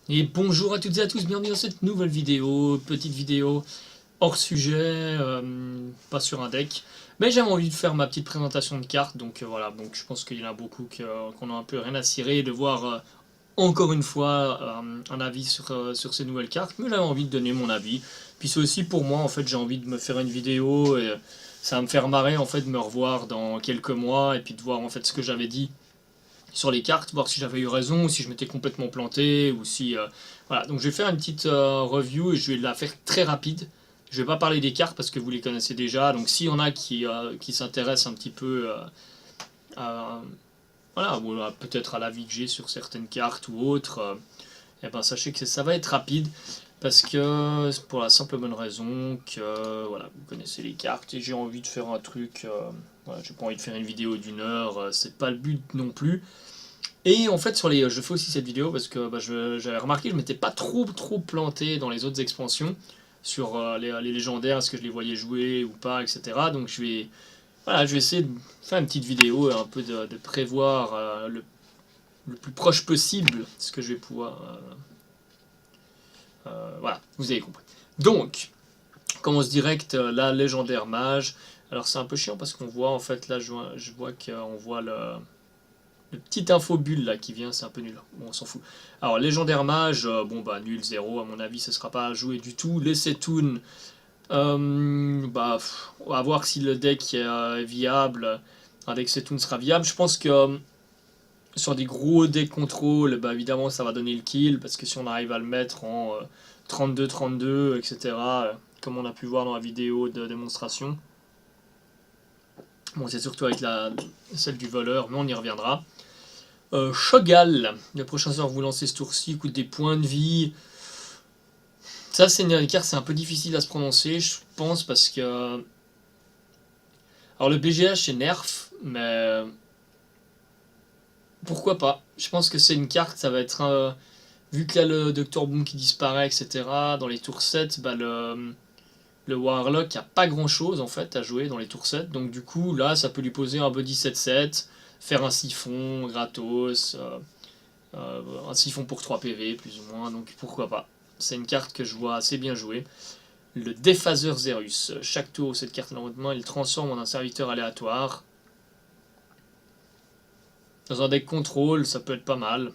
Et bonjour à toutes et à tous, bienvenue dans cette nouvelle vidéo, petite vidéo hors sujet, pas sur un deck. Mais j'avais envie de faire ma petite présentation de cartes, donc voilà, donc je pense qu'il y en a beaucoup qu'on a un peu rien à cirer de voir encore une fois un avis sur ces nouvelles cartes, mais j'avais envie de donner mon avis. Puis c'est aussi pour moi, en fait, j'ai envie de me faire une vidéo et ça va me faire marrer en fait de me revoir dans quelques mois et puis de voir en fait ce que j'avais dit sur les cartes, voir si j'avais eu raison, ou si je m'étais complètement planté, ou si... voilà, donc je vais faire une petite review et je vais la faire très rapide. Je vais pas parler des cartes parce que vous les connaissez déjà, donc s'il y en a qui s'intéressent un petit peu à, voilà, ou peut-être à l'avis que j'ai sur certaines cartes ou autres, eh ben sachez que ça va être rapide parce que pour la simple bonne raison que voilà, vous connaissez les cartes et j'ai envie de faire un truc. Voilà, j'ai pas envie de faire une vidéo d'une heure, c'est pas le but non plus. Et en fait, je fais aussi cette vidéo parce que j'avais remarqué que je m'étais pas trop planté dans les autres expansions sur les légendaires, est-ce que je les voyais jouer ou pas, etc. Donc je vais essayer de faire une petite vidéo et un peu de prévoir le plus proche possible ce que je vais pouvoir. Voilà, vous avez compris. Donc, on commence direct la légendaire mage. Alors c'est un peu chiant parce qu'on voit en fait là, je vois qu'on voit le petit info bulle là qui vient, c'est un peu nul. Bon, on s'en fout. Alors, légendaire mage, bon bah nul, zéro, à mon avis, ce sera pas à jouer du tout. Les Setoun, on va voir si le deck est viable. Un deck Setoun sera viable. Je pense que sur des gros decks contrôle, bah évidemment, ça va donner le kill parce que si on arrive à le mettre en 32-32, etc., comme on a pu voir dans la vidéo de démonstration. Bon, c'est surtout avec celle du voleur, mais on y reviendra. Shogal, le prochain sort que vous lancez ce tour-ci coûte des points de vie. Ça, c'est une carte, c'est un peu difficile à se prononcer, je pense, parce que. Alors, le BGH, c'est nerf, mais. Pourquoi pas? Je pense que c'est une carte, ça va être. Vu que là, le Dr. Boom qui disparaît, etc., dans les tours 7, bah, le Warlock a pas grand chose en fait à jouer dans les tours 7. Donc, du coup, là, ça peut lui poser un body 7-7, faire un siphon gratos. Un siphon pour 3 PV, plus ou moins, donc pourquoi pas. C'est une carte que je vois assez bien jouer. Le Déphaseur Zerus. Chaque tour où cette carte est dans votre main, il transforme en un serviteur aléatoire. Dans un deck contrôle, ça peut être pas mal.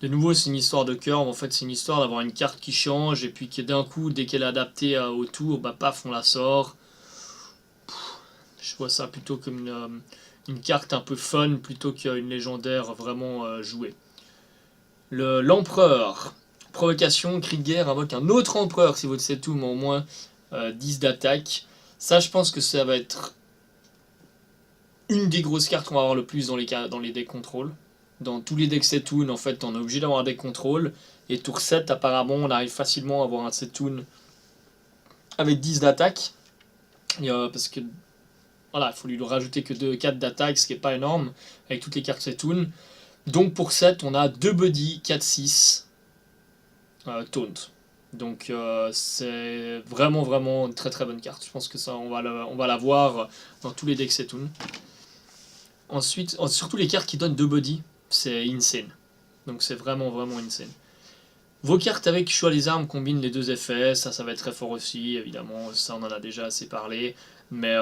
De nouveau, c'est une histoire de curve. En fait, c'est une histoire d'avoir une carte qui change et puis que d'un coup, dès qu'elle est adaptée au tour, bah paf, on la sort. Je vois ça plutôt comme une carte un peu fun plutôt qu'une légendaire vraiment jouée. L'empereur. Provocation, cri de guerre, invoque un autre empereur si votre setum a au moins 10 d'attaque. Ça, je pense que ça va être une des grosses cartes qu'on va avoir le plus dans les decks contrôle. Dans tous les decks Setoon, en fait, on est obligé d'avoir un deck contrôle. Et tour 7, apparemment, on arrive facilement à avoir un Setoon avec 10 d'attaque. Parce que, voilà, il faut lui rajouter que 4 d'attaque, ce qui n'est pas énorme, avec toutes les cartes Setoon. Donc pour 7, on a 2 buddy, 4-6, taunt. Donc c'est vraiment une très bonne carte. Je pense que ça, on va la voir dans tous les decks Setoon. Ensuite, surtout les cartes qui donnent 2 body, c'est insane. Donc c'est vraiment insane. Vos cartes avec choix des armes combinent les deux effets, ça va être très fort aussi, évidemment, ça on en a déjà assez parlé. Mais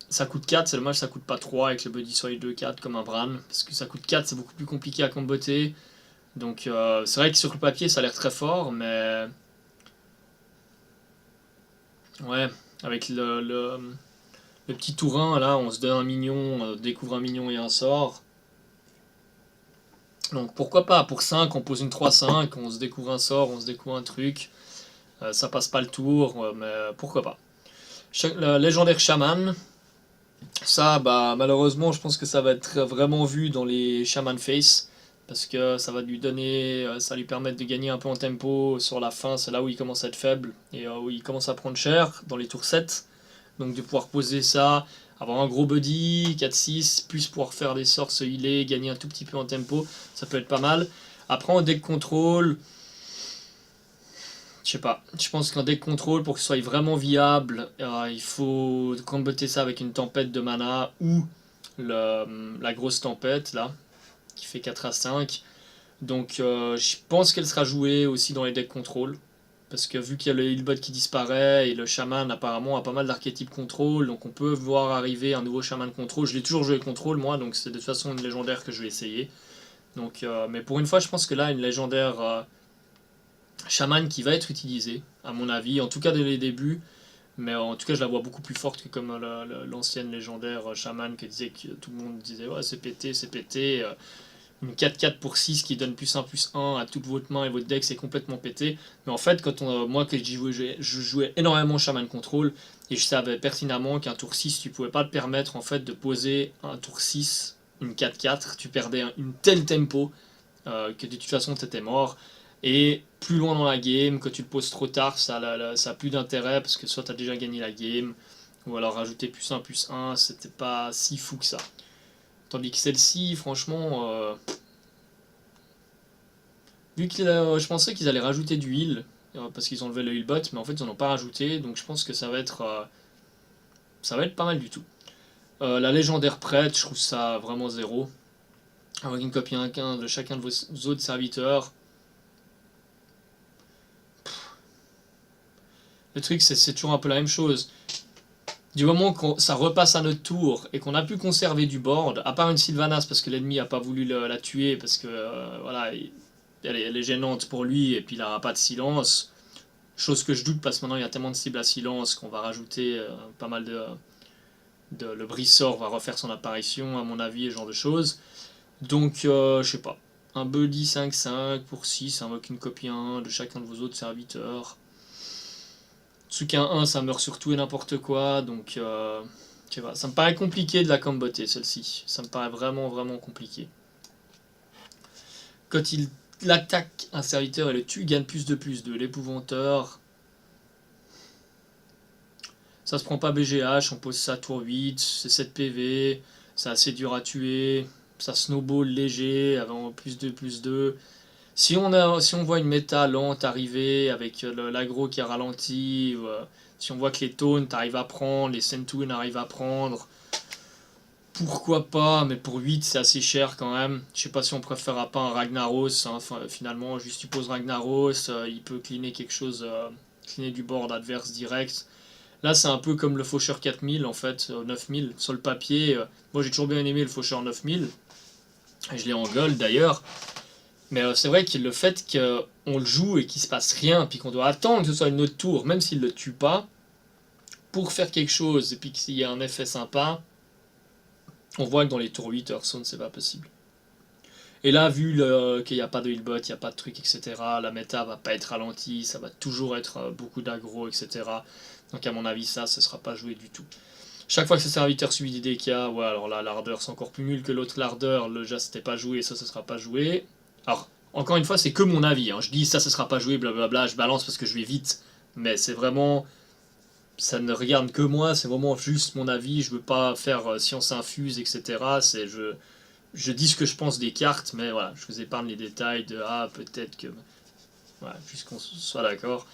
ça coûte 4, c'est dommage ça coûte pas 3 avec le body sur les 2-4 comme un Bran. Parce que ça coûte 4, c'est beaucoup plus compliqué à comboter. Donc c'est vrai que sur le papier ça a l'air très fort, mais ouais, avec le petit tourin là, on se donne un mignon, on découvre un mignon et un sort. Donc pourquoi pas, pour 5 on pose une 3-5, on se découvre un sort, on se découvre un truc, ça passe pas le tour, mais pourquoi pas. Le légendaire chaman, ça bah malheureusement je pense que ça va être vraiment vu dans les shaman face. Parce que ça va lui donner, ça va lui permettre de gagner un peu en tempo sur la fin, c'est là où il commence à être faible et où il commence à prendre cher dans les tours 7. Donc de pouvoir poser ça, avoir un gros body, 4-6, plus pouvoir faire des sorts, se healer, gagner un tout petit peu en tempo, ça peut être pas mal. Après en deck contrôle, je sais pas, je pense qu'en deck contrôle, pour que ce soit vraiment viable, il faut comboter ça avec une tempête de mana ou la grosse tempête là, qui fait 4 à 5. Donc je pense qu'elle sera jouée aussi dans les decks contrôle. Parce que vu qu'il y a le Healbot qui disparaît et le Shaman apparemment a pas mal d'archétypes contrôle, donc on peut voir arriver un nouveau Shaman contrôle. Je l'ai toujours joué contrôle moi, donc c'est de toute façon une légendaire que je vais essayer. Donc, mais pour une fois, je pense que là, une légendaire Shaman qui va être utilisée, à mon avis, en tout cas dès les débuts. Mais en tout cas, je la vois beaucoup plus forte que comme l'ancienne légendaire Shaman que disait que tout le monde disait ouais, c'est pété, c'est pété. Une 4-4 pour 6 qui donne +1/+1 à toute votre main et votre deck, c'est complètement pété. Mais en fait, moi, que je jouais énormément Shaman Control et je savais pertinemment qu'un tour 6, tu pouvais pas te permettre en fait de poser un tour 6, une 4-4. Tu perdais une telle tempo que de toute façon, tu étais mort. Et plus loin dans la game, quand tu le poses trop tard, ça a plus d'intérêt parce que soit tu as déjà gagné la game, ou alors rajouter +1/+1, c'était pas si fou que ça. Tandis que celle-ci, franchement, vu que je pensais qu'ils allaient rajouter du heal, parce qu'ils ont enlevé le healbot, mais en fait ils n'en ont pas rajouté, donc je pense que ça va être pas mal du tout. La légendaire prête, je trouve ça vraiment zéro. Avec une copie 1/15 de chacun de vos autres serviteurs. Le truc, c'est toujours un peu la même chose. Du moment que ça repasse à notre tour et qu'on a pu conserver du board, à part une Sylvanas parce que l'ennemi a pas voulu la tuer parce que voilà, elle est gênante pour lui et puis il n'aura pas de silence. Chose que je doute parce que maintenant il y a tellement de cibles à silence qu'on va rajouter pas mal le briseur va refaire son apparition à mon avis et ce genre de choses. Donc je sais pas. Un buddy 5/5 pour 6 invoque une copie 1 de chacun de vos autres serviteurs. Tsukin 1 ça meurt sur tout et n'importe quoi, donc je sais pas, ça me paraît compliqué de la comboter celle-ci, ça me paraît vraiment vraiment compliqué. Quand il attaque un serviteur et le tue, il gagne +2/+2, l'épouvanteur, ça se prend pas BGH, on pose ça tour 8, c'est 7 PV, c'est assez dur à tuer, ça snowball léger, avant +2/+2. Si on voit une méta lente arriver avec l'aggro qui a ralenti, ou, si on voit que les taunts arrivent à prendre, les Centuin arrivent à prendre, pourquoi pas, mais pour 8 c'est assez cher quand même. Je sais pas si on préférera pas un Ragnaros, hein, finalement, juste tu poses Ragnaros, il peut cleaner quelque chose, cleaner du board adverse direct. Là c'est un peu comme le Faucheur 4000 en fait, 9000 sur le papier. Moi j'ai toujours bien aimé le Faucheur 9000, et je l'ai en gold d'ailleurs. Mais c'est vrai que le fait qu'on le joue et qu'il se passe rien, puis qu'on doit attendre que ce soit une autre tour, même s'il le tue pas, pour faire quelque chose, et puis qu'il y ait un effet sympa, on voit que dans les tours 8, Hearthstone, c'est pas possible. Et là, vu qu'il n'y a pas de healbot, il n'y a pas de truc, etc., la méta va pas être ralentie, ça va toujours être beaucoup d'aggro, etc. Donc à mon avis, ça ne sera pas joué du tout. Chaque fois que ce serviteur subit des DK, ouais, alors là, l'ardeur c'est encore plus nul que l'autre l'ardeur, le Jas c'était pas joué, ça sera pas joué. Alors, encore une fois, c'est que mon avis, hein. Je dis ça sera pas joué, blablabla, je balance parce que je vais vite. Mais c'est vraiment. Ça ne regarde que moi, c'est vraiment juste mon avis, je veux pas faire science infuse, etc. Je dis ce que je pense des cartes, mais voilà, je vous épargne les détails de peut-être que. Voilà, juste qu'on soit d'accord.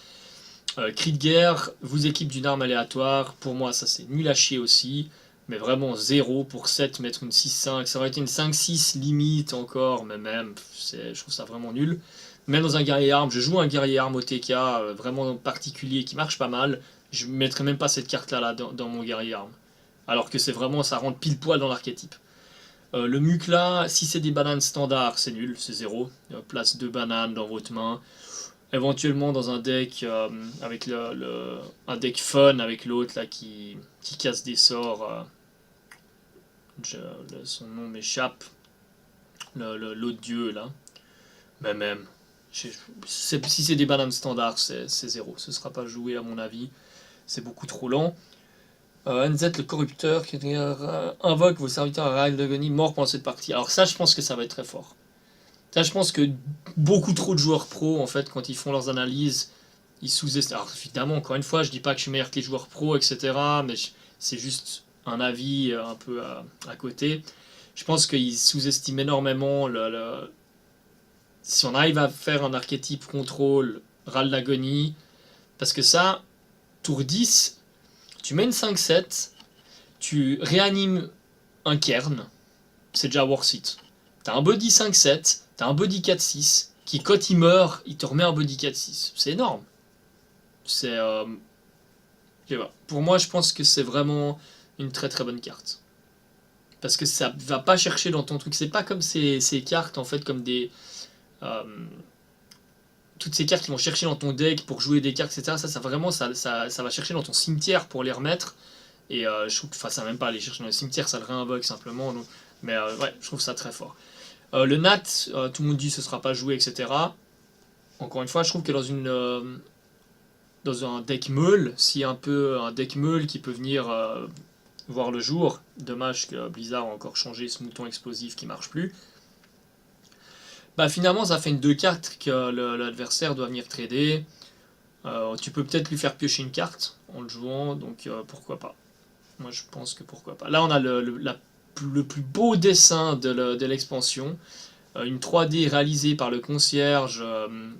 Cri de guerre, vous équipe d'une arme aléatoire, pour moi ça c'est nul à chier aussi, mais vraiment 0 pour 7 mettre une 6-5, ça aurait été une 5-6 limite encore, mais même, je trouve ça vraiment nul. Même dans un guerrier arme, je joue un guerrier arme au TK vraiment particulier qui marche pas mal, je mettrais même pas cette carte là, dans mon guerrier arme. Alors que c'est vraiment, ça rentre pile poil dans l'archétype. Le Mukla, si c'est des bananes standards, c'est nul, c'est 0. Place 2 bananes dans votre main. Éventuellement dans un deck avec un deck fun avec l'autre là qui casse des sorts. Son nom m'échappe. L'autre dieu là. Mais même. Si c'est des bananes standards, c'est 0. Ce sera pas joué à mon avis. C'est beaucoup trop lent. NZ le corrupteur qui invoque vos serviteurs à règle d'agonie mort pendant cette partie. Alors ça je pense que ça va être très fort. Ça, je pense que beaucoup trop de joueurs pro, en fait, quand ils font leurs analyses, ils sous-estiment. Alors, évidemment, encore une fois, je dis pas que je suis meilleur que les joueurs pro, etc., mais c'est juste un avis un peu à côté. Je pense qu'ils sous-estiment énormément si on arrive à faire un archétype contrôle, râle d'agonie, parce que ça, tour 10, tu mets une 5-7, tu réanimes un cairn, c'est déjà worth it. T'as un body 5-7, t'as un body 4-6 qui, quand il meurt, il te remet un body 4-6. C'est énorme. C'est. Je sais pas. Pour moi, je pense que c'est vraiment une très très bonne carte. Parce que ça va pas chercher dans ton truc. C'est pas comme ces cartes, en fait, comme des. euh, toutes ces cartes qui vont chercher dans ton deck pour jouer des cartes, etc. Ça vraiment, ça va chercher dans ton cimetière pour les remettre. Et je trouve que, enfin, ça va même pas aller chercher dans le cimetière, ça le réinvoque simplement. Donc, mais ouais, je trouve ça très fort. Le Nat, tout le monde dit que ce sera pas joué, etc. Encore une fois, je trouve que dans un deck meule, s'il y a un peu un deck meule qui peut venir voir le jour, dommage que Blizzard a encore changé ce mouton explosif qui marche plus. Bah finalement ça fait une 2 cartes que l'adversaire doit venir trader. Tu peux peut-être lui faire piocher une carte en le jouant, donc pourquoi pas. Moi je pense que pourquoi pas. Là on a le plus beau dessin de l'expansion. Une 3D réalisée par le concierge,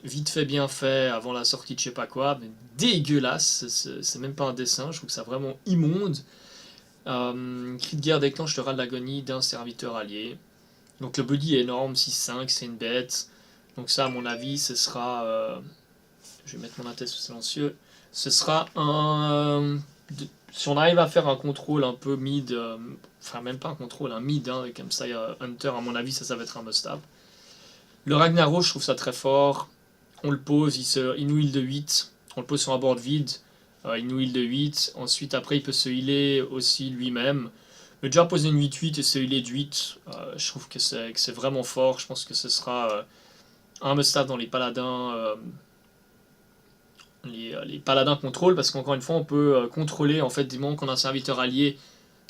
vite fait bien fait, avant la sortie de je sais pas quoi, mais dégueulasse, c'est même pas un dessin, je trouve que ça vraiment immonde. Cri de guerre déclenche le rat de l'agonie d'un serviteur allié. Donc le body est énorme, 6-5, c'est une bête. Donc ça, à mon avis, ce sera... je vais mettre mon index sous silencieux. Ce sera un... si on arrive à faire un contrôle un peu mid... enfin, même pas un contrôle, un mid, hein, comme ça, Hunter, à mon avis, ça va être un must-have. Le Ragnarok, je trouve ça très fort. On le pose, il nous heal de 8. On le pose sur un board vide. Il nous heal de 8. Ensuite, après, il peut se healer aussi lui-même. Le déjà poser une 8-8 et se healer de 8, je trouve que c'est vraiment fort. Je pense que ce sera un must-have dans les paladins. Les paladins contrôle, parce qu'encore une fois, on peut contrôler en fait du moment qu'on a un serviteur allié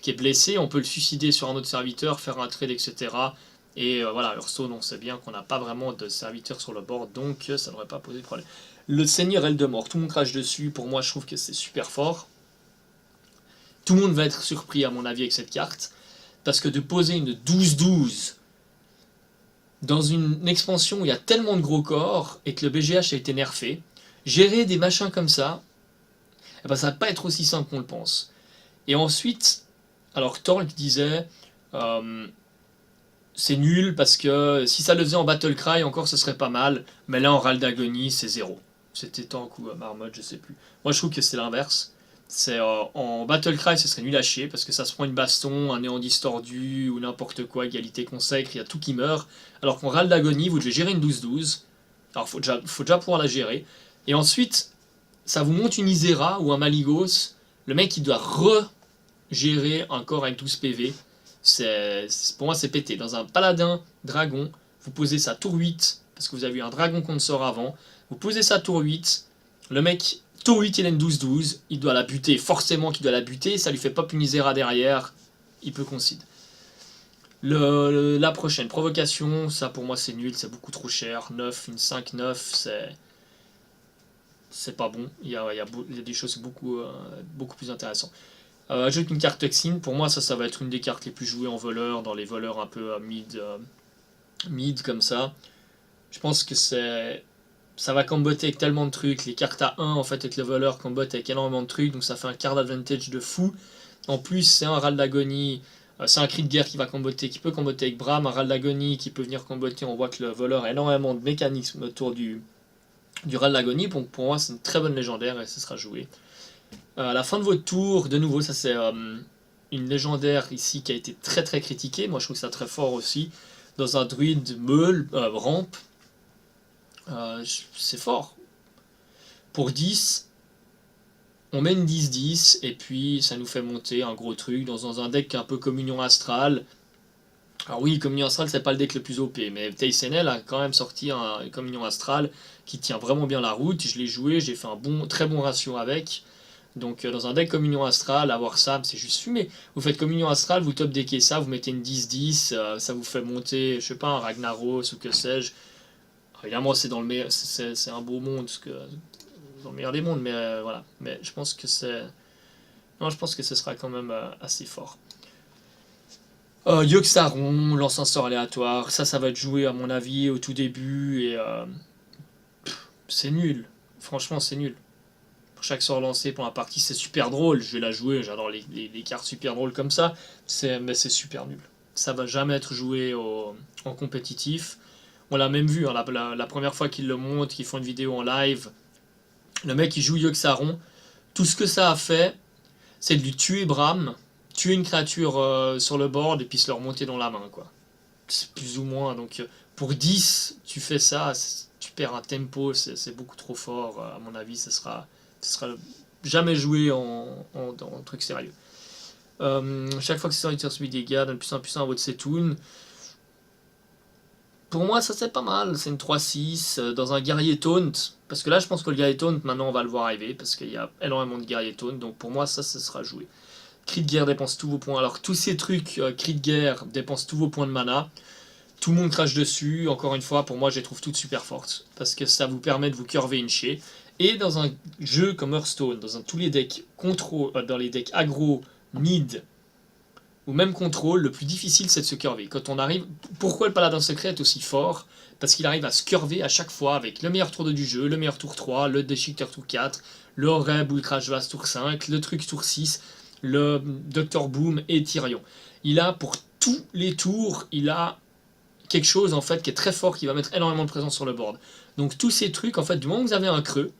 qui est blessé, on peut le suicider sur un autre serviteur, faire un trade, etc. Et voilà, Hearthstone, on sait bien qu'on n'a pas vraiment de serviteur sur le board, donc ça ne devrait pas poser de problème. Le Seigneur Eldemort, tout le monde crache dessus, pour moi je trouve que c'est super fort. Tout le monde va être surpris à mon avis avec cette carte, parce que de poser une 12-12 dans une expansion où il y a tellement de gros corps, et que le BGH a été nerfé, gérer des machins comme ça, eh ben, ça va pas être aussi simple qu'on le pense. Et ensuite, alors Torl disait... c'est nul parce que si ça le faisait en Battle Cry encore ce serait pas mal, mais là en Râle d'Agonie c'est 0. C'était Tank ou Marmotte, je sais plus. Moi je trouve que c'est l'inverse. C'est en Battle Cry ce serait nul à chier parce que ça se prend une baston, un néant distordu ou n'importe quoi, égalité consacre, il y a tout qui meurt. Alors qu'en Râle d'Agonie vous devez gérer une 12-12. Alors faut déjà pouvoir la gérer. Et ensuite ça vous monte une Isera ou un Maligos. Le mec il doit gérer un corps avec 12 PV. Pour moi, c'est pété. Dans un paladin dragon, vous posez ça tour 8, parce que vous avez eu un dragon qu'on sort avant. Vous posez ça tour 8. Le mec, tour 8, il a une 12-12. Il doit la buter. Forcément qu'il doit la buter. Ça lui fait pop une Isera derrière. Il peut concede. La prochaine, provocation. Ça, pour moi, c'est nul. C'est beaucoup trop cher. 9, une 5-9, c'est pas bon. Il y a des choses beaucoup plus intéressantes. Ajoute une carte Toxine, pour moi ça va être une des cartes les plus jouées en voleur, dans les voleurs un peu mid comme ça. Je pense que ça va comboter avec tellement de trucs, les cartes à 1 en fait avec le voleur combotent avec énormément de trucs, donc ça fait un card advantage de fou. En plus c'est un Râle d'Agonie, c'est un cri de guerre qui va comboter, qui peut comboter avec Bram, un Râle d'Agonie qui peut venir comboter, on voit que le voleur a énormément de mécanismes autour du Râle d'Agonie, donc pour moi c'est une très bonne légendaire et ce sera joué. À la fin de votre tour, de nouveau, ça c'est une légendaire ici qui a été très très critiquée. Moi je trouve ça très fort aussi. Dans un druide meule, rampe, c'est fort. Pour 10, on met une 10-10 et puis ça nous fait monter un gros truc dans un deck un peu Communion Astrale. Alors oui, Communion Astrale c'est pas le deck le plus OP, mais Taysenel a quand même sorti un Communion Astrale qui tient vraiment bien la route. Je l'ai joué, j'ai fait un très bon ratio avec. Donc dans un deck Communion Astrale, avoir ça, c'est juste fumé. Vous faites Communion Astrale, vous top deckez ça, vous mettez une 10-10, ça vous fait monter, je sais pas, un Ragnaros ou que sais-je. Évidemment, c'est un beau monde, dans le meilleur des mondes, mais voilà. Mais je pense que non, je pense que ce sera quand même assez fort. Yogg-Saron, lance un sort aléatoire, ça va être joué à mon avis au tout début, et c'est nul. Franchement, c'est nul. Chaque sort lancé pour la partie, c'est super drôle. Je vais la jouer, j'adore les cartes super drôles comme ça, mais c'est super nul. Ça va jamais être joué en compétitif. On l'a même vu, hein, la première fois qu'ils le montrent, qu'ils font une vidéo en live, le mec il joue Yogg-Saron, tout ce que ça a fait, c'est de lui tuer Bram, tuer une créature sur le board et puis se le remonter dans la main, quoi. C'est plus ou moins, donc pour 10, tu fais ça, tu perds un tempo, c'est beaucoup trop fort, à mon avis, ça sera jamais joué en truc sérieux. Chaque fois que c'est un tire subit des dégâts, donne plus un à votre Setoun. Pour moi, ça c'est pas mal. C'est une 3-6 dans un guerrier taunt. Parce que là, je pense que le guerrier taunt, maintenant, on va le voir arriver. Parce qu'il y a énormément de guerriers taunt. Donc pour moi, ça sera joué. Cri de guerre dépense tous vos points. Alors, tous ces trucs, cri de guerre dépense tous vos points de mana. Tout le monde crache dessus. Encore une fois, pour moi, je les trouve toutes super fortes. Parce que ça vous permet de vous curver incher. Et dans un jeu comme Hearthstone, tous les decks contrôle, dans les decks aggro, mid, ou même contrôle, le plus difficile c'est de se curver. Quand on arrive, pourquoi le paladin secret est aussi fort? Parce qu'il arrive à se curver à chaque fois avec le meilleur tour 2 du jeu, le meilleur tour 3, le déchiqueteur tour 4, le Reb ou le Crash Vase tour 5, le truc tour 6, le Dr Boom et Tyrion. Il a pour tous les tours, il a quelque chose en fait qui est très fort, qui va mettre énormément de présence sur le board. Donc tous ces trucs, en fait, du moment que vous avez un creux,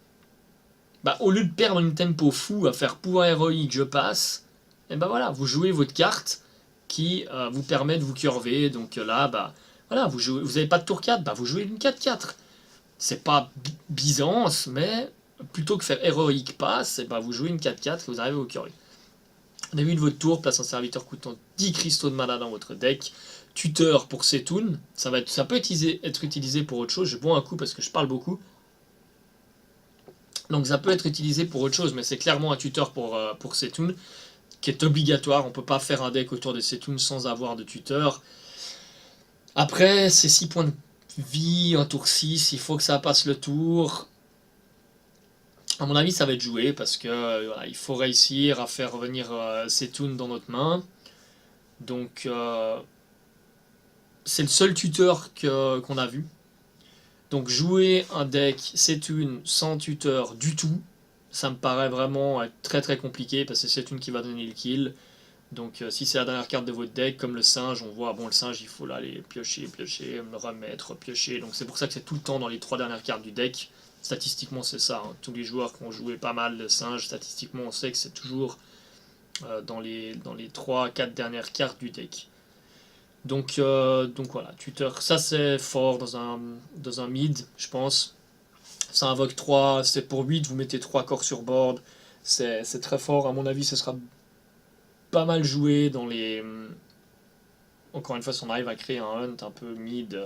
bah, au lieu de perdre une tempo fou à faire pouvoir héroïque, je passe, et ben voilà, vous jouez votre carte qui vous permet de vous curver. Donc là, bah voilà, vous n'avez pas de tour 4, bah vous jouez une 4-4. C'est pas Byzance, mais plutôt que faire héroïque passe, et bah vous jouez une 4-4 et vous arrivez au curry. Au début de votre tour, place un serviteur coûtant 10 cristaux de mana dans votre deck. Tuteur pour Setoun, ça peut être utilisé pour autre chose. Je bois un coup parce que je parle beaucoup. Donc ça peut être utilisé pour autre chose, mais c'est clairement un tuteur pour Setoun, qui est obligatoire. On ne peut pas faire un deck autour de Setoun sans avoir de tuteur. Après, c'est 6 points de vie, un tour 6, il faut que ça passe le tour. À mon avis, ça va être joué, parce que voilà, il faut réussir à faire revenir Setoun dans notre main. Donc, c'est le seul tuteur qu'on a vu. Donc jouer un deck Setoun sans tuteur du tout, ça me paraît vraiment très très compliqué, parce que c'est Setoun qui va donner le kill. Donc si c'est la dernière carte de votre deck, comme le singe, on voit, bon le singe il faut l'aller piocher, le remettre, piocher. Donc c'est pour ça que c'est tout le temps dans les 3 dernières cartes du deck. Statistiquement c'est ça, hein. Tous les joueurs qui ont joué pas mal de singe, statistiquement on sait que c'est toujours dans les 3-4 dernières cartes du deck. Donc voilà, tuteur, ça c'est fort dans un mid, je pense. Ça invoque 3, c'est pour 8, vous mettez 3 corps sur board. C'est très fort, à mon avis ce sera pas mal joué dans les... Encore une fois, si on arrive à créer un hunt un peu mid,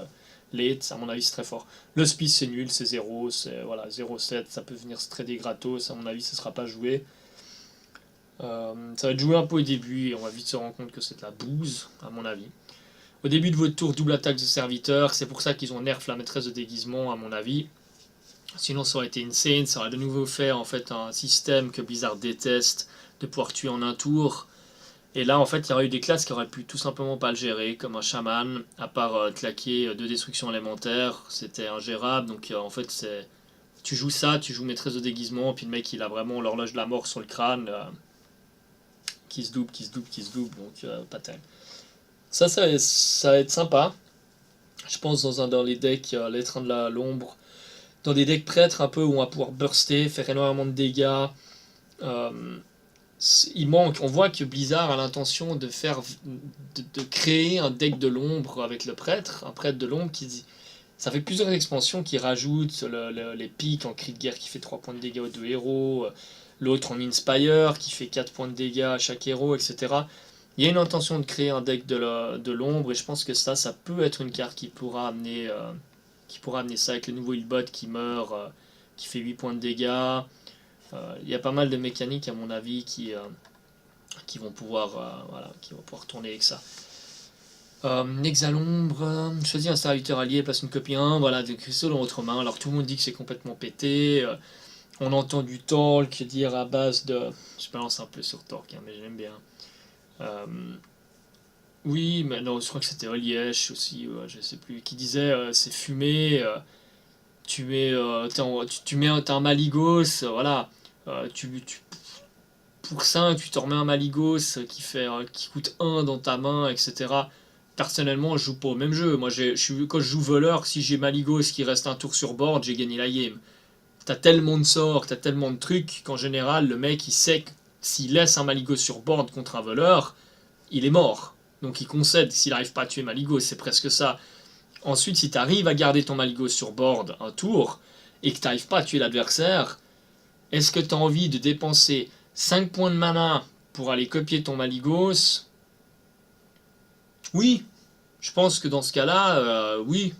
late, à mon avis c'est très fort. Le speed c'est nul, c'est 0, c'est voilà, 0,7, ça peut venir se trader gratos, à mon avis ça sera pas joué. Ça va être joué un peu au début et on va vite se rendre compte que c'est de la bouse, à mon avis. Au début de votre tour, double attaque de serviteur, c'est pour ça qu'ils ont nerf la maîtresse de déguisement, à mon avis. Sinon ça aurait été insane, ça aurait de nouveau fait en fait un système que Blizzard déteste, de pouvoir tuer en un tour. Et là, en fait, il y aurait eu des classes qui auraient pu tout simplement pas le gérer, comme un chaman, à part claquer 2 destructions élémentaires, c'était ingérable. Donc en fait, tu joues ça, tu joues maîtresse de déguisement, puis le mec il a vraiment l'horloge de la mort sur le crâne, qui se double, donc pas terrible. Ça va être sympa. Je pense dans les decks, les trains de l'ombre, dans des decks prêtres un peu où on va pouvoir burster, faire énormément de dégâts. Euh, il manque, on voit que Blizzard a l'intention de créer un deck de l'ombre avec le prêtre, un prêtre de l'ombre ça fait plusieurs expansions qui rajoutent les pics en cri de guerre qui fait 3 points de dégâts aux 2 héros, l'autre en Inspire qui fait 4 points de dégâts à chaque héros, etc. Il y a une intention de créer un deck de l'ombre et je pense que ça peut être une carte qui pourra amener ça avec le nouveau Healbot qui meurt, qui fait 8 points de dégâts. Il y a pas mal de mécaniques à mon avis qui vont pouvoir tourner avec ça. Exalombre, choisis un serviteur allié, place une copie 1, voilà, des cristaux dans votre main. Alors tout le monde dit que c'est complètement pété. On entend du Torque dire à base de... Je balance un peu sur Torque, hein, mais j'aime bien. Oui, mais non, je crois que c'était Olièche aussi, je sais plus, qui disait c'est fumé, t'as un Maligos, voilà, pour 5, tu te remets un Maligos qui coûte 1 dans ta main, etc. personnellement, je joue pas au même jeu. Moi, quand je joue voleur, si j'ai Maligos qui reste un tour sur board, j'ai gagné la game. T'as tellement de sorts, t'as tellement de trucs qu'en général, le mec, il sait que s'il laisse un Maligos sur board contre un voleur, il est mort. Donc il concède s'il n'arrive pas à tuer Maligos, c'est presque ça. Ensuite, si t'arrives à garder ton Maligos sur board un tour et que t'arrives pas à tuer l'adversaire, est-ce que t'as envie de dépenser 5 points de mana pour aller copier ton Maligos? Oui, je pense que dans ce cas-là, oui.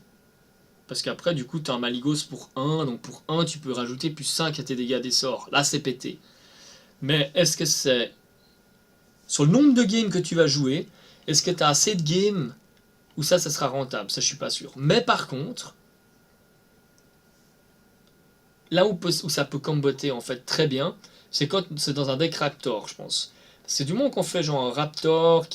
Parce qu'après, du coup, tu as un Maligos pour 1, donc pour 1, tu peux rajouter plus 5 à tes dégâts des sorts. Là, c'est pété. Mais est-ce que c'est... Sur le nombre de games que tu vas jouer, est-ce que tu as assez de games où ça sera rentable? Ça, je suis pas sûr. Mais par contre, là où ça peut comboter en fait très bien, c'est quand c'est dans un deck Raptor, je pense. C'est du moment qu'on fait genre un Raptor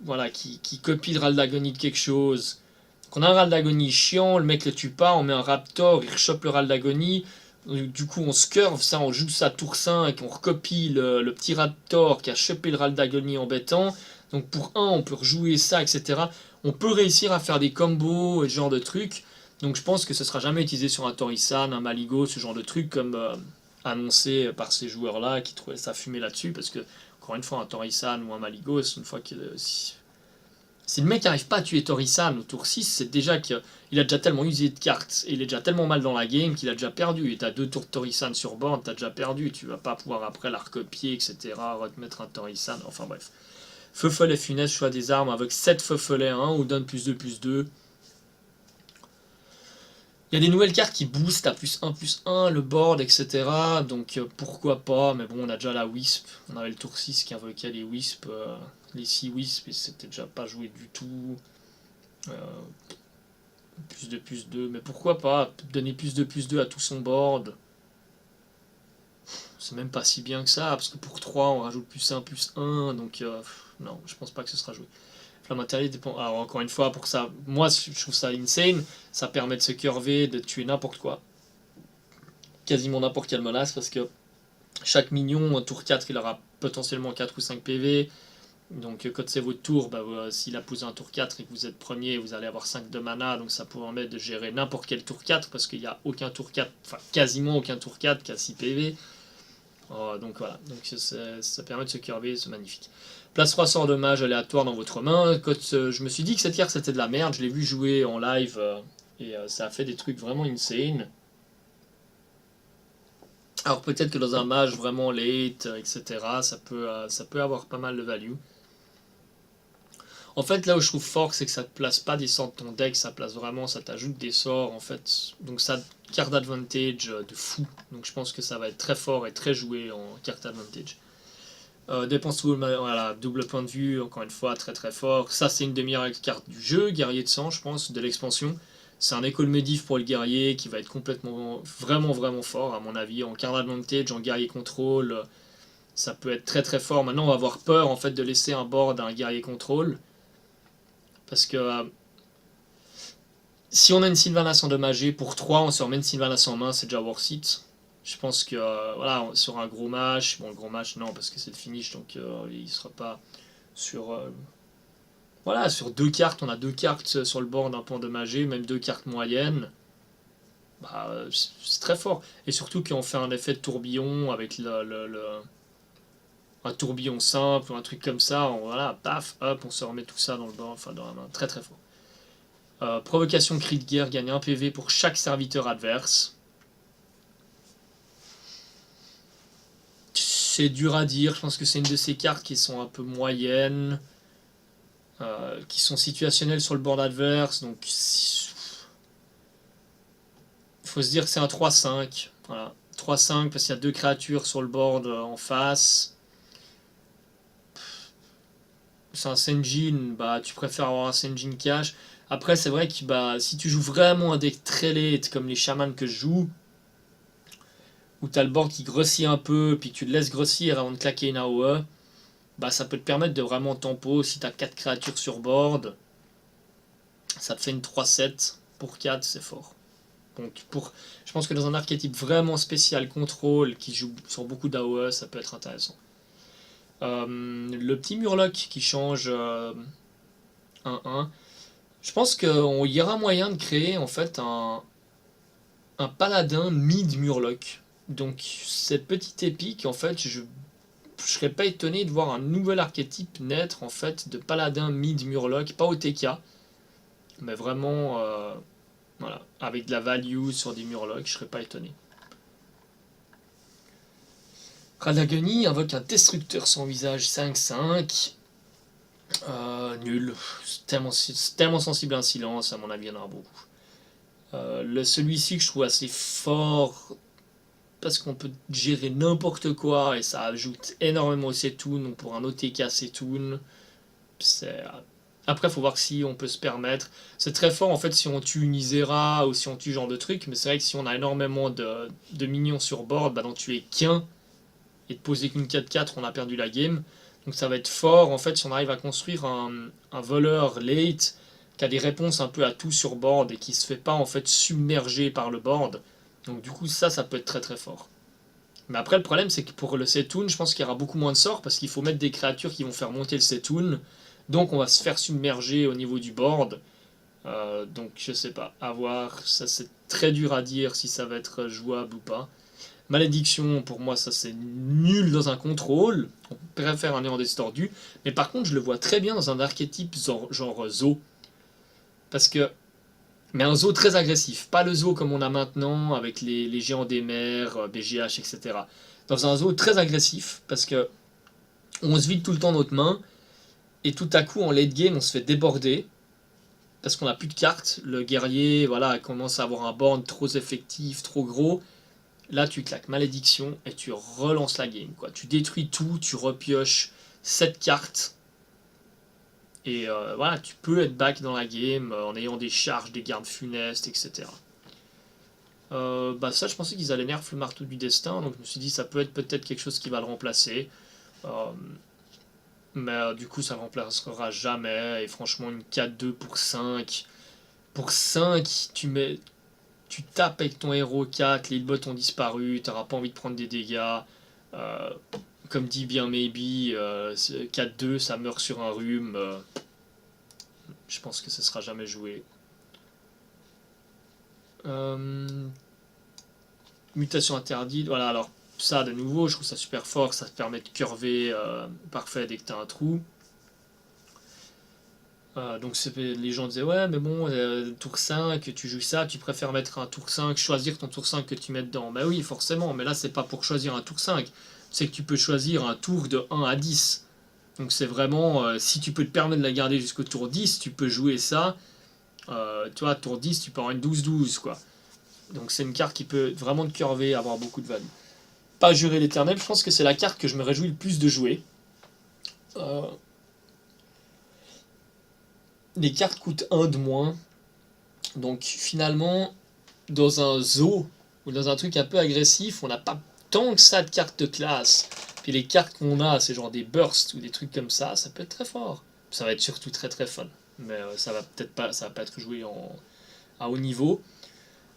voilà, qui copie le Raldagonie de quelque chose. Qu'on a un Raldagonie chiant, le mec le tue pas, on met un Raptor, il rechoppe le Raldagonie. Du coup, on se curve, ça, on joue ça tour 5, on recopie le petit Raptor qui a chopé le Raldagonie embêtant. Donc pour 1, on peut rejouer ça, etc. On peut réussir à faire des combos et ce genre de trucs. Donc je pense que ce sera jamais utilisé sur un Torisan, un Maligo, ce genre de truc comme annoncé par ces joueurs-là qui trouvaient ça fumé là-dessus. Parce que, encore une fois, un Torisan ou un Maligos, une fois que si le mec n'arrive pas à tuer Torisan au tour 6, c'est déjà qu'il a déjà tellement usé de cartes et il est déjà tellement mal dans la game qu'il a déjà perdu. Et t'as 2 tours de Torisan sur board, t'as déjà perdu. Tu vas pas pouvoir après la recopier, etc. Remettre un Torisan, enfin bref. Feu follet funeste, choix des armes avec 7 feu follet 1 ou donne +2/+2. Il y a des nouvelles cartes qui boostent à +1/+1 le board, etc. Donc pourquoi pas, mais bon, on a déjà la Wisp. On avait le tour 6 qui invoquait les Wisp, les 6 Wisp, et c'était déjà pas joué du tout. +2/+2, mais pourquoi pas donner +2/+2 à tout son board? C'est même pas si bien que ça, parce que pour 3, on rajoute +1/+1, donc non, je pense pas que ce sera joué. Flamme intérieure dépend. Alors, encore une fois, pour ça, moi je trouve ça insane. Ça permet de se curver, de tuer n'importe quoi. Quasiment n'importe quelle menace, parce que chaque minion, tour 4, il aura potentiellement 4 ou 5 PV. Donc quand c'est votre tour, bah, s'il a posé un tour 4 et que vous êtes premier, vous allez avoir 5 de mana, donc ça peut permettre de gérer n'importe quel tour 4, parce qu'il n'y a aucun tour 4, enfin quasiment aucun tour 4 qui a 6 PV. Donc voilà, donc ça permet de se curver, c'est magnifique. Place 3 sorts de mage aléatoires dans votre main. Quand je me suis dit que cette carte c'était de la merde, je l'ai vu jouer en live et ça a fait des trucs vraiment insane. Alors peut-être que dans un mage vraiment late, etc., ça peut avoir pas mal de value. En fait, là où je trouve fort, c'est que ça te place pas des sorts de ton deck, ça place vraiment, ça t'ajoute des sorts, en fait. Donc ça carte advantage de fou. Donc je pense que ça va être très fort et très joué en carte advantage. Dépense tout, voilà, double point de vue, encore une fois, très très fort. Ça, c'est une des meilleures cartes du jeu, guerrier de sang, je pense, de l'expansion. C'est un école médif pour le guerrier qui va être complètement, vraiment vraiment fort, à mon avis. En carte advantage, en guerrier contrôle, ça peut être très très fort. Maintenant, on va avoir peur, en fait, de laisser un board à un guerrier contrôle. Parce que si on a une Sylvanas endommagée, pour 3, on se remet une Sylvanas en main, c'est déjà worth it. Je pense que voilà, sur un gros match, bon, le gros match non, parce que c'est le finish, donc il sera pas sur. Voilà, sur 2 cartes, on a 2 cartes sur le board un peu endommagées, même 2 cartes moyennes. Bah, c'est très fort. Et surtout qu'on fait un effet de tourbillon avec un tourbillon simple ou un truc comme ça, voilà, paf, hop, on se remet tout ça dans le board, enfin dans la main, très très fort. Provocation cri de guerre, gagne 1 PV pour chaque serviteur adverse. C'est dur à dire, je pense que c'est une de ces cartes qui sont un peu moyennes, qui sont situationnelles sur le board adverse, donc il faut se dire que c'est un 3-5, voilà. 3-5 parce qu'il y a 2 créatures sur le board en face. C'est un Senjin, bah tu préfères avoir un Senjin cash. Après c'est vrai que bah, si tu joues vraiment un deck très late comme les chamans que je joue, où tu as le board qui grossit un peu, puis que tu le laisses grossir avant de claquer une AOE, bah ça peut te permettre de vraiment tempo. Si tu as 4 créatures sur board, ça te fait une 3-7 pour 4, c'est fort. Donc je pense que dans un archétype vraiment spécial contrôle qui joue sur beaucoup d'AOE, ça peut être intéressant. Le petit Murloc qui change 1-1. Je pense qu'il y aura moyen de créer en fait un paladin mid-Murloc. Donc cette petite épique, en fait, je serais pas étonné de voir un nouvel archétype naître en fait de paladin mid-Murloc, pas au TK, mais vraiment voilà, avec de la value sur des Murlocs, je serais pas étonné. Radagoni invoque un destructeur sans visage 5-5. Nul. C'est tellement sensible à un silence, à mon avis, il y en aura beaucoup. Celui-ci que je trouve assez fort parce qu'on peut gérer n'importe quoi et ça ajoute énormément au Setoon. Donc pour un OTK Setoon, c'est. Après, il faut voir si on peut se permettre. C'est très fort en fait si on tue une Isera ou si on tue ce genre de truc, mais c'est vrai que si on a énormément de minions sur board, bah d'en tuer qu'un et de poser qu'une 4-4, on a perdu la game. Donc ça va être fort en fait si on arrive à construire un voleur late qui a des réponses un peu à tout sur board et qui se fait pas en fait submerger par le board. Donc du coup ça peut être très très fort. Mais après le problème c'est que pour le Setoon, je pense qu'il y aura beaucoup moins de sorts parce qu'il faut mettre des créatures qui vont faire monter le Setoon. Donc on va se faire submerger au niveau du board. Donc je sais pas, à voir, ça c'est très dur à dire si ça va être jouable ou pas. Malédiction, pour moi, ça c'est nul dans un contrôle. On préfère un néant distordu. Mais par contre, je le vois très bien dans un archétype genre Zo. Parce que. Mais un Zo très agressif. Pas le Zo comme on a maintenant avec les géants des mers, BGH, etc. Dans un Zo très agressif. Parce que. On se vide tout le temps notre main. Et tout à coup, en late game, on se fait déborder. Parce qu'on n'a plus de cartes. Le guerrier, voilà, commence à avoir un board trop effectif, trop gros. Là, tu claques malédiction et tu relances la game, quoi. Tu détruis tout, tu repioches 7 cartes. Et voilà, tu peux être back dans la game en ayant des charges, des gardes funestes, etc. Bah ça, je pensais qu'ils allaient nerf le marteau du destin, donc je me suis dit ça peut être peut-être quelque chose qui va le remplacer. Mais du coup, ça ne le remplacera jamais. Et franchement, une 4-2 pour 5. Pour 5, tu tapes avec ton héros 4, les bots ont disparu, t'auras pas envie de prendre des dégâts. Euh, Comme dit bien Maybe, 4-2, ça meurt sur un rhume. Je pense que ce sera jamais joué. Mutation interdite, voilà, alors ça de nouveau, je trouve ça super fort, ça te permet de curver parfait dès que t'as un trou. Donc les gens disaient ouais mais bon tour 5 tu joues ça, tu préfères mettre un tour 5, choisir ton tour 5 que tu mets dedans. Bah oui forcément, mais là c'est pas pour choisir un tour 5, c'est que tu peux choisir un tour de 1 à 10. Donc c'est vraiment, si tu peux te permettre de la garder jusqu'au tour 10, tu peux jouer ça. Tu vois, tour 10 tu peux avoir une 12-12 quoi. Donc c'est une carte qui peut vraiment te curver, avoir beaucoup de value. Pas jurer l'éternel, je pense que c'est la carte que je me réjouis le plus de jouer. Euh, les cartes coûtent 1 de moins. Donc finalement, dans un zoo ou dans un truc un peu agressif, on n'a pas tant que ça de cartes de classe. Puis les cartes qu'on a, c'est genre des bursts ou des trucs comme ça peut être très fort. Ça va être surtout très très fun. Mais ça va peut-être pas, ça va pas être joué à haut niveau.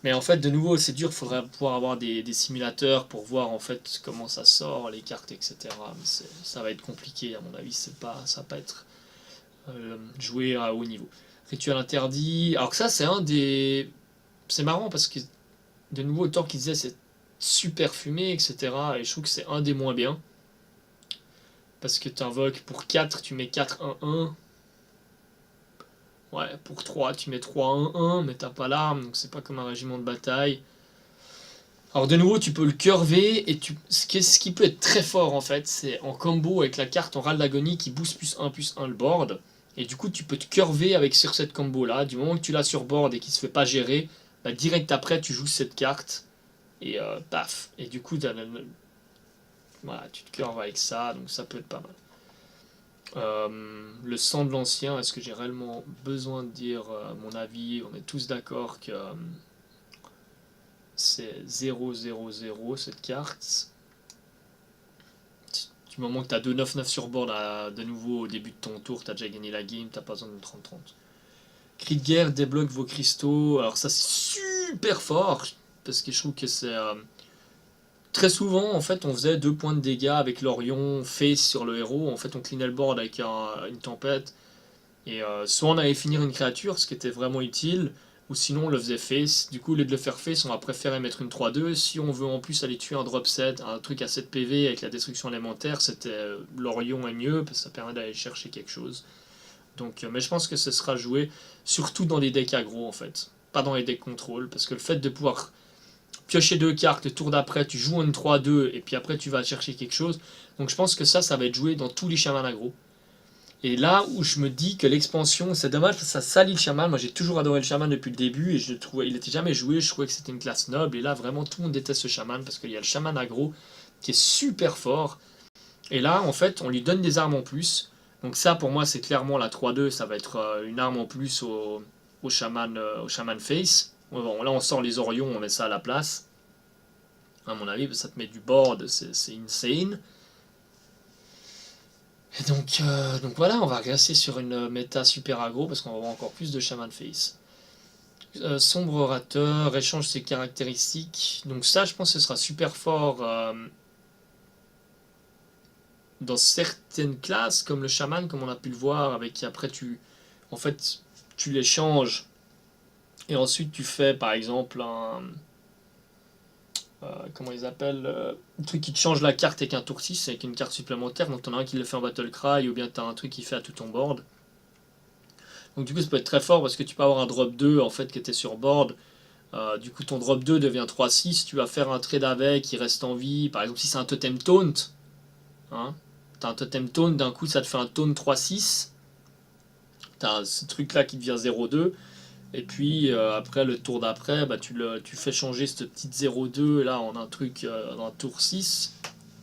Mais en fait, de nouveau, c'est dur, il faudrait pouvoir avoir des simulateurs pour voir en fait comment ça sort, les cartes, etc. Mais ça va être compliqué, à mon avis, ça va pas être joué à haut niveau. Rituel interdit. Alors que ça, c'est un des. C'est marrant parce que, de nouveau, autant qu'il disait c'est super fumé, etc. Et je trouve que c'est un des moins bien. Parce que tu invoques pour 4, tu mets 4-1-1. Ouais, pour 3, tu mets 3-1-1, mais t'as pas l'arme, donc c'est pas comme un régiment de bataille. Alors de nouveau, tu peux le curver, et ce qui peut être très fort en fait, c'est en combo avec la carte en râle d'agonie qui booste +1/+1 le board. Et du coup, tu peux te curver avec sur cette combo là. Du moment que tu l'as sur board et qu'il se fait pas gérer, bah, direct après, tu joues cette carte, et paf. Et du coup, voilà, tu te curves avec ça, donc ça peut être pas mal. Le sang de l'ancien, est-ce que j'ai réellement besoin de dire mon avis? On est tous d'accord que c'est 0-0-0 cette carte. Du moment que tu as 2-9-9 sur board de nouveau au début de ton tour, tu as déjà gagné la game, t'as pas besoin de 30-30. Cri de guerre débloque vos cristaux. Alors ça c'est super fort parce que je trouve que c'est très souvent en fait on faisait 2 points de dégâts avec l'Orion face sur le héros. En fait on cleanait le board avec une tempête. Et soit on allait finir une créature, ce qui était vraiment utile, ou sinon on le faisait face. Du coup, au lieu de le faire face, on va préférer mettre une 3-2. Si on veut en plus aller tuer un drop 7, un truc à 7 PV avec la destruction élémentaire, c'était l'Orion est mieux, parce que ça permet d'aller chercher quelque chose. Donc, mais je pense que ce sera joué surtout dans les decks aggro en fait, pas dans les decks contrôle, parce que le fait de pouvoir piocher 2 cartes, le tour d'après tu joues une 3-2 et puis après tu vas chercher quelque chose. Donc je pense que ça va être joué dans tous les chamans aggro. Et là où je me dis que l'expansion, c'est dommage parce que ça salit le chaman. Moi j'ai toujours adoré le chaman depuis le début et je trouvais, il n'était jamais joué, je trouvais que c'était une classe noble. Et là vraiment tout le monde déteste ce chaman parce qu'il y a le chaman aggro qui est super fort. Et là en fait on lui donne des armes en plus. Donc ça pour moi c'est clairement la 3-2, ça va être une arme en plus au chaman face. Bon, là on sort les Orions, on met ça à la place. À mon avis ça te met du board, c'est insane. Et donc voilà, on va rester sur une méta super aggro parce qu'on va avoir encore plus de Shaman Face. Sombre orateur, échange ses caractéristiques. Donc ça, je pense que ce sera super fort dans certaines classes, comme le Shaman, comme on a pu le voir, avec après en fait, tu l'échanges et ensuite tu fais par exemple comment ils appellent, un truc qui te change la carte avec un tour 6 avec une carte supplémentaire. Donc t'en as un qui le fait en Battle Cry ou bien t'as un truc qui fait à tout ton board. Donc du coup ça peut être très fort parce que tu peux avoir un drop 2 en fait qui était sur board. Du coup ton drop 2 devient 3-6, tu vas faire un trade avec, il reste en vie. Par exemple si c'est un totem taunt, hein, t'as un totem taunt, d'un coup ça te fait un taunt 3-6. T'as ce truc là qui devient 0-2. Et puis après le tour d'après, bah, tu fais changer cette petite 0-2 là en un truc dans un tour 6.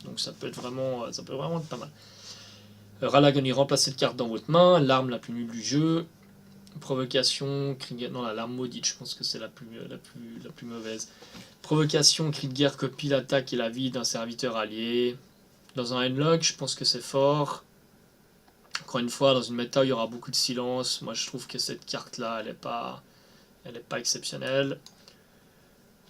Donc ça peut vraiment être pas mal. Ralagon, remplace cette carte dans votre main, l'arme la plus nulle du jeu. Provocation, cri de guerre. Non, l'arme maudite, je pense que c'est la plus mauvaise. Provocation, cri de guerre, copie l'attaque et la vie d'un serviteur allié. Dans un Handlock, je pense que c'est fort. Encore une fois, dans une méta, il y aura beaucoup de silence. Moi, je trouve que cette carte-là, elle est pas exceptionnelle.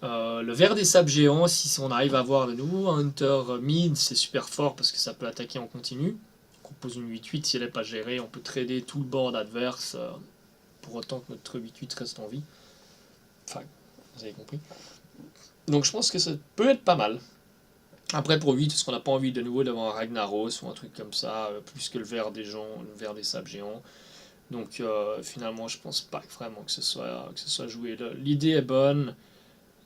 Le ver des sables géants, si on arrive à avoir de nouveau un Hunter mid, c'est super fort parce que ça peut attaquer en continu. On pose une 8-8, si elle n'est pas gérée, on peut trader tout le board adverse. Pour autant que notre 8-8 reste en vie. Enfin, vous avez compris. Donc je pense que ça peut être pas mal. Après pour 8, parce qu'on n'a pas envie de nouveau d'avoir un Ragnaros ou un truc comme ça, plus que le ver des gens, le ver des sables géants. Donc finalement je pense pas vraiment que ce soit joué. L'idée est bonne.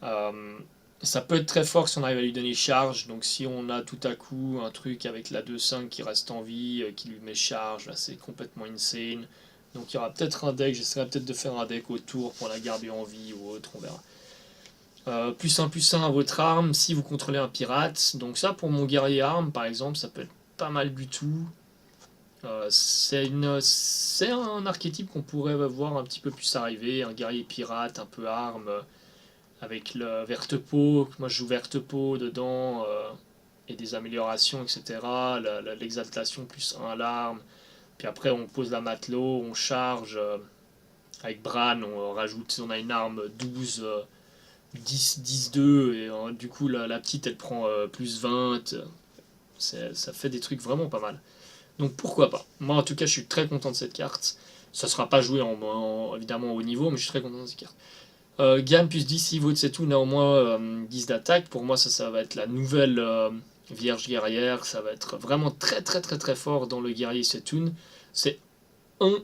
Euh, Ça peut être très fort si on arrive à lui donner charge. Donc si on a tout à coup un truc avec la 2-5 qui reste en vie, qui lui met charge, là c'est complètement insane. Donc il y aura peut-être un deck, j'essaierai peut-être de faire un deck autour pour la garder en vie ou autre, on verra. +1/+1 à votre arme si vous contrôlez un pirate. Donc ça pour mon guerrier arme par exemple, ça peut être pas mal du tout. C'est un archétype qu'on pourrait voir un petit peu plus arriver, un guerrier pirate, un peu arme, avec le verte peau, moi je joue verte peau dedans, et des améliorations, etc. L'exaltation +1 à l'arme. Puis après on pose la matelot, on charge, avec Bran, on rajoute, on a une arme 12, 10, 10-2, et du coup la petite elle prend +20. Ça fait des trucs vraiment pas mal. Donc pourquoi pas. Moi en tout cas je suis très content de cette carte. Ça sera pas joué évidemment au haut niveau, mais je suis très content de cette carte. Gamme +10, si vous c'est tout, néanmoins 10 d'attaque. Pour moi ça va être la nouvelle Vierge guerrière. Ça va être vraiment très très très très fort dans le guerrier Setun. C'est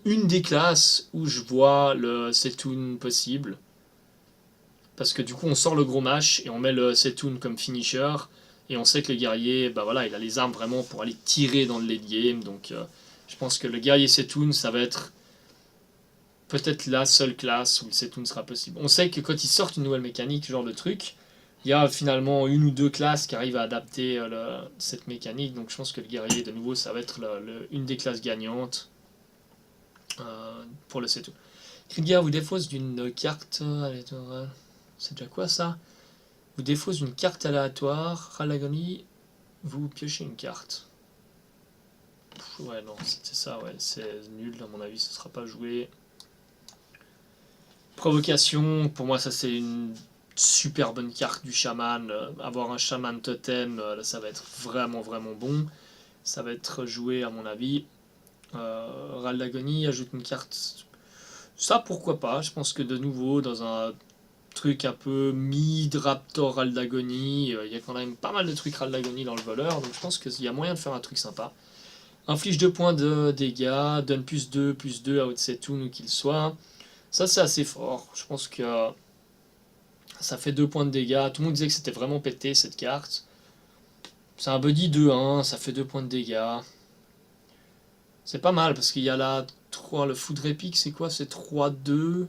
une des classes où je vois le Setun possible. Parce que du coup on sort le gros mash et on met le Setun comme finisher. Et on sait que le guerrier, bah voilà, il a les armes vraiment pour aller tirer dans le late game. Donc je pense que le guerrier Setun, ça va être peut-être la seule classe où le Setun sera possible. On sait que quand ils sortent une nouvelle mécanique, ce genre de truc, il y a finalement une ou deux classes qui arrivent à adapter cette mécanique. Donc je pense que le guerrier, de nouveau, ça va être une des classes gagnantes pour le Setun. Cri de guerre vous défausse d'une carte aléatoire. C'est déjà quoi ça? Vous défausse une carte aléatoire. Ralagonie, vous piochez une carte. Ouais, non, c'était ça, ouais. C'est nul, à mon avis, ça sera pas joué. Provocation, pour moi, ça c'est une super bonne carte du chaman. Avoir un chaman totem, là, ça va être vraiment vraiment bon. Ça va être joué, à mon avis. Râle d'agonie, ajoute une carte. Ça, pourquoi pas. Je pense que de nouveau, dans un truc un peu mid-Raptor Râle d'agonie, il y a quand même pas mal de trucs Râle d'agonie dans le voleur, donc je pense qu'il y a moyen de faire un truc sympa. Inflige 2 points de dégâts, donne plus 2 à Otsetun où qu'il soit. Ça, c'est assez fort. Je pense que ça fait 2 points de dégâts. Tout le monde disait que c'était vraiment pété cette carte. C'est un buddy 2-1, ça fait 2 points de dégâts. C'est pas mal parce qu'il y a là 3, le foudre épique, c'est quoi? C'est 3-2,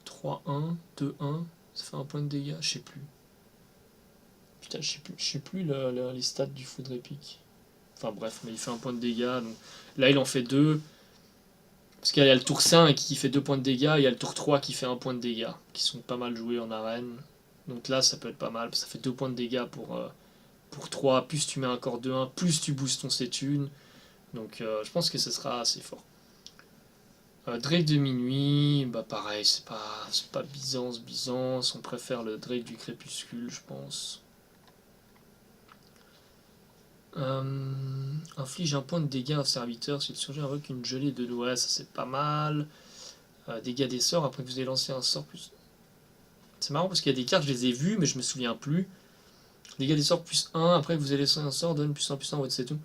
3-1, 2-1. Ça fait un point de dégâts, je sais plus. Putain, je sais plus les stats du foudre épique. Enfin bref, mais il fait un point de dégâts. Donc là, il en fait 2. Parce qu'il y a le tour 5 qui fait 2 points de dégâts, et il y a le tour 3 qui fait 1 point de dégâts, qui sont pas mal joués en arène. Donc là, ça peut être pas mal, ça fait 2 points de dégâts pour 3, plus tu mets un corps de 1, plus tu boostes ton Sétune. Donc je pense que ce sera assez fort. Drake de minuit, bah pareil, c'est pas Byzance, on préfère le Drake du crépuscule, je pense. Inflige un point de dégâts à un serviteur si le surgit invoque une gelée de l'ouest, ça c'est pas mal. Dégâts des sorts après que vous ayez lancé un sort plus. C'est marrant parce qu'il y a des cartes, je les ai vues, mais je me souviens plus. Dégâts des sorts plus 1 après que vous ayez lancé un sort, donne plus 1 à votre c'est tout.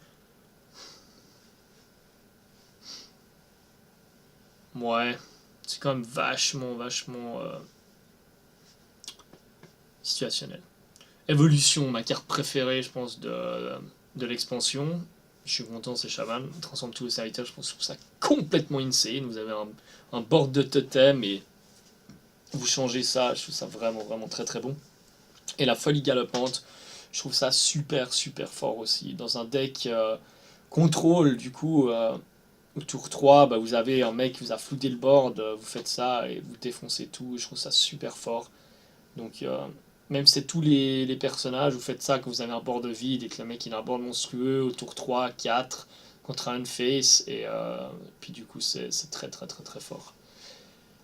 Ouais, c'est quand même vachement situationnel. Évolution, ma carte préférée, je pense, de l'expansion. Je suis content, c'est Shaman. Transforme tous les serviteurs, je trouve ça complètement insane. Vous avez un board de totem et vous changez ça, je trouve ça vraiment très bon. Et la folie galopante, je trouve ça super fort aussi. Dans un deck contrôle, du coup, au tour 3, bah, vous avez un mec qui vous a floudé le board, vous faites ça et vous défoncez tout. Je trouve ça super fort. Donc, même si c'est tous les personnages, vous faites ça quand vous avez un board vide et que le mec il a un board monstrueux au tour 3, 4 contre un face. Et puis du coup, c'est très fort.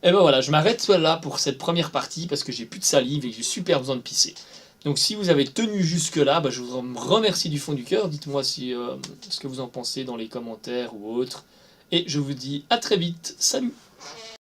Et ben voilà, je m'arrête là pour cette première partie parce que j'ai plus de salive et que j'ai super besoin de pisser. Donc si vous avez tenu jusque là, bah, je vous remercie du fond du cœur. Dites-moi ce que vous en pensez dans les commentaires ou autres. Et je vous dis à très vite. Salut!